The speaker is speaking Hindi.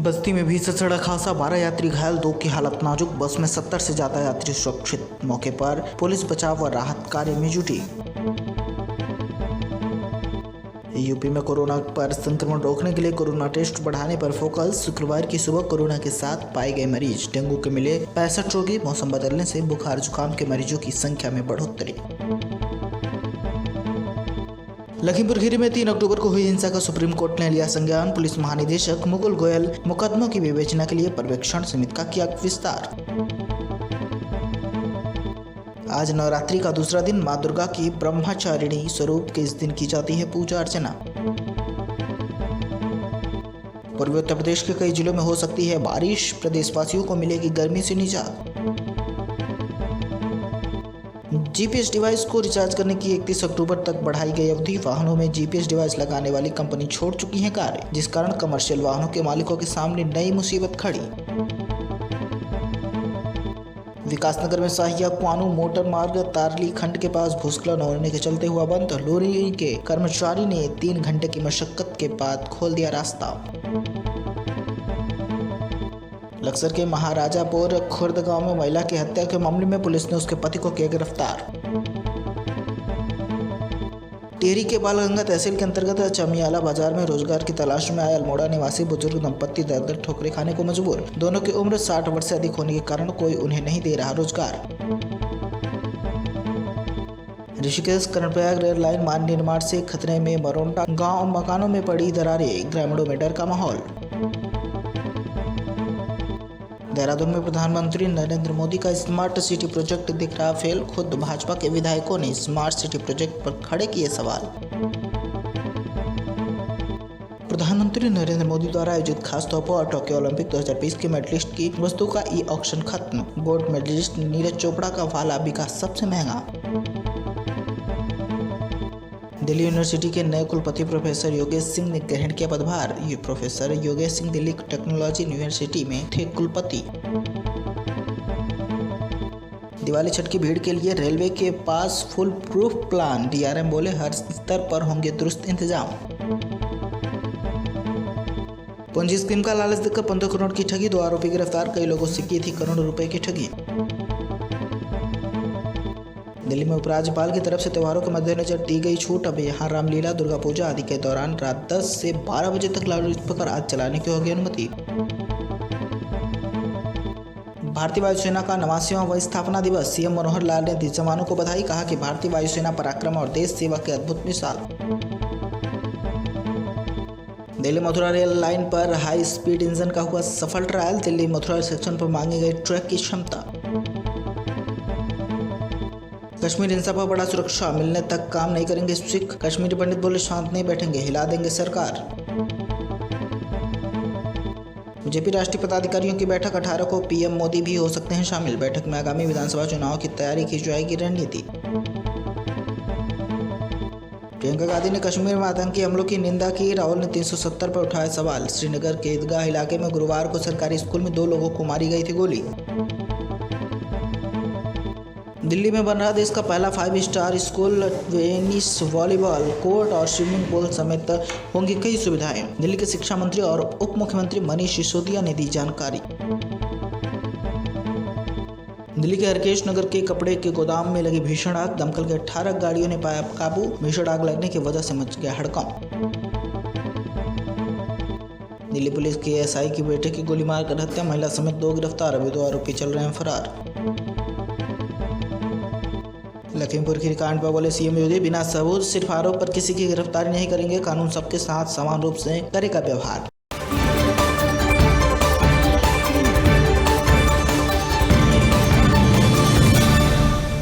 बस्ती में भीषण सड़क हादसा, 12 यात्री घायल, 2 की हालत नाजुक। बस में 70 से ज्यादा यात्री सुरक्षित। मौके पर पुलिस बचाव व राहत कार्य में जुटी। यूपी में कोरोना पर संक्रमण रोकने के लिए कोरोना टेस्ट बढ़ाने पर फोकस। शुक्रवार की सुबह कोरोना के साथ पाए गए मरीज। डेंगू के मिले 65 रोगी। मौसम बदलने से बुखार जुकाम के मरीजों की संख्या में बढ़ोतरी। लखीमपुर खीरी में 3 अक्टूबर को हुई हिंसा का सुप्रीम कोर्ट ने लिया संज्ञान। पुलिस महानिदेशक मुकुल गोयल मुकदमों की विवेचना के लिए पर्यवेक्षण समिति का किया विस्तार। आज नवरात्रि का दूसरा दिन। मां दुर्गा की ब्रह्मचारिणी स्वरूप के इस दिन की जाती है पूजा अर्चना। पूर्वी उत्तर प्रदेश के कई जिलों में हो सकती है बारिश। प्रदेशवासियों को मिलेगी गर्मी से निजात। जीपीएस डिवाइस को रिचार्ज करने की 31 अक्टूबर तक बढ़ाई गई अवधि। वाहनों में जीपीएस डिवाइस लगाने वाली कंपनी छोड़ चुकी है कार्य, जिस कारण कमर्शियल वाहनों के मालिकों के सामने नई मुसीबत खड़ी। विकासनगर में साहिया कुआनू मोटर मार्ग तारली खंड के पास भूस्खलन होने के चलते हुआ बंद। लोरी के कर्मचारी ने 3 घंटे की मशक्कत के बाद खोल दिया रास्ता। लक्सर के महाराजापुर खुर्द गांव में महिला की हत्या के मामले में पुलिस ने उसके पति को किया गिरफ्तार। टिहरी के बालगंगा तहसील के अंतर्गत चमियाला बाजार में रोजगार की तलाश में आए अल्मोड़ा निवासी बुजुर्ग दंपत्ति दर ठोकरें खाने को मजबूर। दोनों की उम्र 60 वर्ष से अधिक होने के कारण कोई उन्हें नहीं दे रहा रोजगार। ऋषिकेश कर्णप्रयाग रेल लाइन मार्ग निर्माण से खतरे में मरोंडा गांव। मकानों में पड़ी दरारें, ग्रामीणों में डर का माहौल। देहरादून में प्रधानमंत्री नरेंद्र मोदी का स्मार्ट सिटी प्रोजेक्ट दिख रहा फेल। खुद भाजपा के विधायकों ने स्मार्ट सिटी प्रोजेक्ट पर खड़े किए सवाल। प्रधानमंत्री नरेंद्र मोदी द्वारा आयोजित खास तौर पर टोक्यो ओलंपिक 2020 के मेडलिस्ट की वस्तु का ई ऑक्शन खत्म। गोल्ड मेडलिस्ट नीरज चोपड़ा का वाला बिका सबसे महंगा। दिल्ली यूनिवर्सिटी के नए कुलपति प्रोफेसर योगेश सिंह ने ग्रहण किया पदभार। Professor Yogesh Singh Delhi technology university में थे कुलपति। दिवाली छठ की भीड़ के लिए रेलवे के पास फुल प्रूफ प्लान। डीआरएम बोले हर स्तर पर होंगे दुरुस्त इंतजाम। पूंजी स्कीम का लालच देकर 15 करोड़ की ठगी। 2 आरोपी गिरफ्तार। कई लोगों से की थी करोड़ों रुपए की ठगी। दिल्ली में उपराज्यपाल की तरफ से त्योहारों के मद्देनजर दी गई छूट। अब यहाँ रामलीला, दुर्गा पूजा आदि के दौरान रात 10 से 12 बजे तक लाउड स्पीकर आज चलाने की होगी अनुमति। भारतीय वायुसेना का 89वां स्थापना दिवस। सीएम मनोहर लाल ने दी जवानों को बधाई। कहा कि भारतीय वायुसेना पराक्रम और देश सेवा के अद्भुत मिसाल। दिल्ली मथुरा रेल लाइन पर हाई स्पीड इंजन का हुआ सफल ट्रायल। दिल्ली मथुरा सेक्शन पर मांगी गई ट्रैक की क्षमता। कश्मीर हिंसा पर बड़ा सुरक्षा मिलने तक काम नहीं करेंगे सिख। कश्मीरी पंडित बोले शांत नहीं बैठेंगे, हिला देंगे सरकार। बीजेपी राष्ट्रीय पदाधिकारियों की बैठक 18 को। पीएम मोदी भी हो सकते हैं शामिल। बैठक में आगामी विधानसभा चुनाव की तैयारी की जाएगी रणनीति। प्रियंका गांधी ने कश्मीर में आतंकी हमलों की निंदा की। राहुल ने 370 पर उठाया सवाल। श्रीनगर के ईदगाह इलाके में गुरुवार को सरकारी स्कूल में 2 लोगों को मारी गई थी गोली। दिल्ली में बन रहा देश का पहला 5 star school. Tennis, volleyball court और स्विमिंग पूल समेत होंगी कई सुविधाएं। दिल्ली के शिक्षा मंत्री और उप मुख्यमंत्री मनीष सिसोदिया ने दी जानकारी। दिल्ली के हरकेश नगर के कपड़े के गोदाम में लगी भीषण आग। दमकल के 18 गाड़ियों ने पाया काबू। भीषण आग लगने की वजह से मच गया हड़कंप। दिल्ली पुलिस के एसआई की बेटे की गोली मारकर हत्या। महिला समेत 2 गिरफ्तार। अभी 2 आरोपी चल रहे हैं फरार। लखीमपुर खीरी कांड पर बोले सीएम योगी, बिना सबूत सिर्फ आरोप पर किसी की गिरफ्तारी नहीं करेंगे। कानून सबके साथ समान रूप से करेगा व्यवहार।